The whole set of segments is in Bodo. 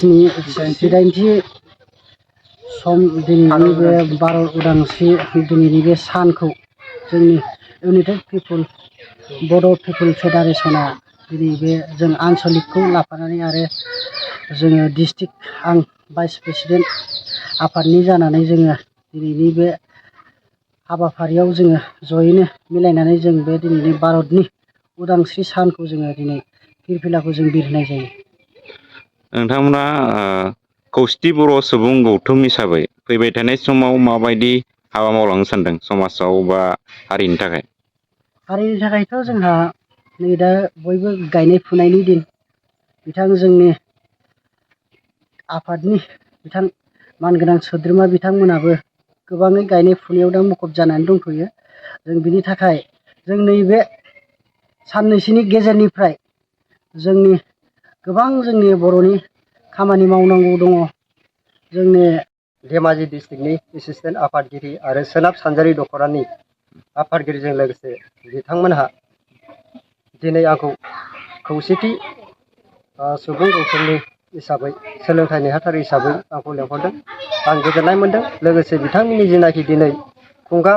जिदाइनथि सम दिनैनि बे भारत उदांस्रि दिनैनि बे सानखौ जोंनि इउनाइटेड पिपल बड' पिपल फेडारेसना दिनै बे जों आनसलिकखौ लाफानानै आरो जोङो डिस्ट्रिक्ट आं भाइस प्रेसिडेन्ट आफादनि जानानै जोङो दिनैनि बे हाबाफारियाव जोङो जयैनो मिलायनानै जों बे दिनैनि भारतनि उदांस्रि सानखौ जोङो दिनै फिरफिलाखौ जों बिरहोनाय जायो। नोंथांमोना खौसेथि बर' सुबुं गौथुम हिसाबै फैबाय थानाय समाव माबायदि हाबा मावलांनो सानदों समाजाव बा हारिनि थाखाय? हारिनि थाखायथ' जोंहा नै दा बयबो गायनाय फुनायनि दिन। बिथां जोंनि आफादनि बिथां मानगोनां सोद्रोमा बिथांमोनाबो गोबाङै गायनाय फुनायाव दा मुखुब जानानै दंथ'यो। जों बिनि थाखाय जों नैबे साननैसोनि गेजेरनिफ्राय जोंनि गोबां जोंनि बर'नि खामानि मावनांगौ दङ। जोंनि धेमाजि डिस्ट्रिक्टनि एसिस्टेन्ट आफादगिरि आरो सोनाब सानजारि दख'रानि आफादगिरिजों लोगोसे बिथांमोनहा दिनै आंखौ खौसेथि सुबुं गौथुमनि हिसाबै सोलोंथाइ नेहाथारि हिसाबै आंखौ लेंहरदों। आं गोजोननाय मोनदों। लोगोसे बिथांमोननि जिनाखि दिनै खुंगा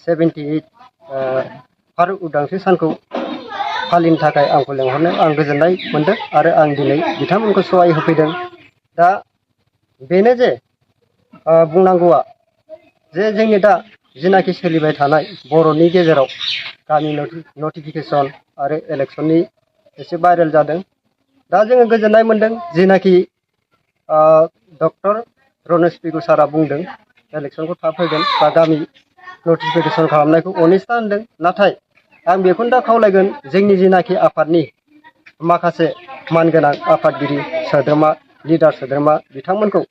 78 भारत उदांस्रि सानखौ फालिनो थाखाय आंखौ लेंहरनायाव आं गोजोननाय मोनदों आरो आं दिनै बिथांमोनखौ सहाय होफैदों। दा बेनो जे बुंनांगौआ जे जोंनि दा जिनाखि सोलिबाय थानाय बर'नि गेजेराव गामि नटिफिकेसन आरो इलेक्सननि एसे भाइरेल जादों। दा जोङो गोजोननाय मोनदों जिनाखि डक्टर रनेश पेगु सारा बुंदों इलेक्सनखौ थाब होगोन बा गामि नटिफिकेसन खालामनायखौ अनिस्था होनदों। नाथाय आं बेखौनो दा खावलायगोन जोंनि जिनाखि आफादनि माखासे मानगोनां आफादगिरि सोद्रोमा लिडार सोद्रोमा बिथांमोनखौ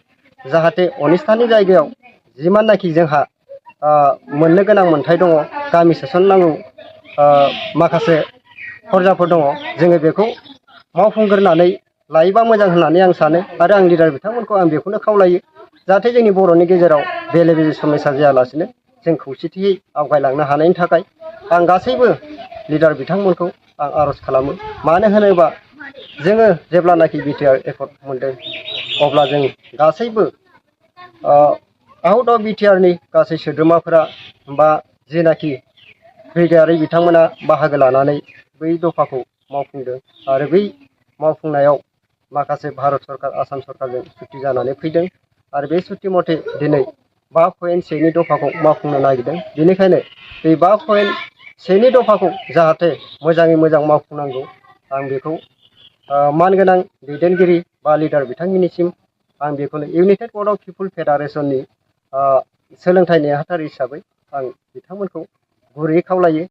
जाहाथे अनिस्थानि जायगायाव जिमाननाखि जोंहा मोननो गोनां मोन्थाय दङ गामि सोसननांगौ माखासे फर्जाफोर दङ जोङो बेखौ मावफुंग्रोनानै लायोबा मोजां होननानै आं सानो आरो आं लिडार बिथांमोनखौ आं बेखौनो खावलायो जाहाथे जोंनि बर'नि गेजेराव बेले बेजे समयसा जायालासिनो जों खौसेथियै आवगायलांनो हानायनि थाखाय आं गासैबो लिडार बिथांमोनखौ आं आर'ज खालामो। मानो होनोबा जोङो जेब्लानाखि बिटिआर एकर्ड मोनदों अब्ला जों गासैबो आउट अफ बिटिआरनि गासै सोद्रोमाफोरा बा जेनाखि बिटिआरनि बिथांमोना बाहागो लानानै बै दफाखौ मावफुंदों आरो बै मावफुंनायाव माखासे भारत सरकार आसाम सरकारजों सुक्ति जानानै फैदों आरो बे सुक्ति मथे दिनै 5.1 दफाखौ मावफुंनो नागिरदों। बेनिखायनो बे 5.1 दफाखौ जाहाथे मोजाङै मोजां मावफुंनांगौ आं बेखौ मानगोनां दैदेनगिरि बा लिडार बिथांमोननिसिम आं बेखौनो इउनाइटेड बड' पिपल फेडारेसननि सोलोंथाइ नेहाथारि हिसाबै आं बिथांमोनखौ गुरैयै खावलायो।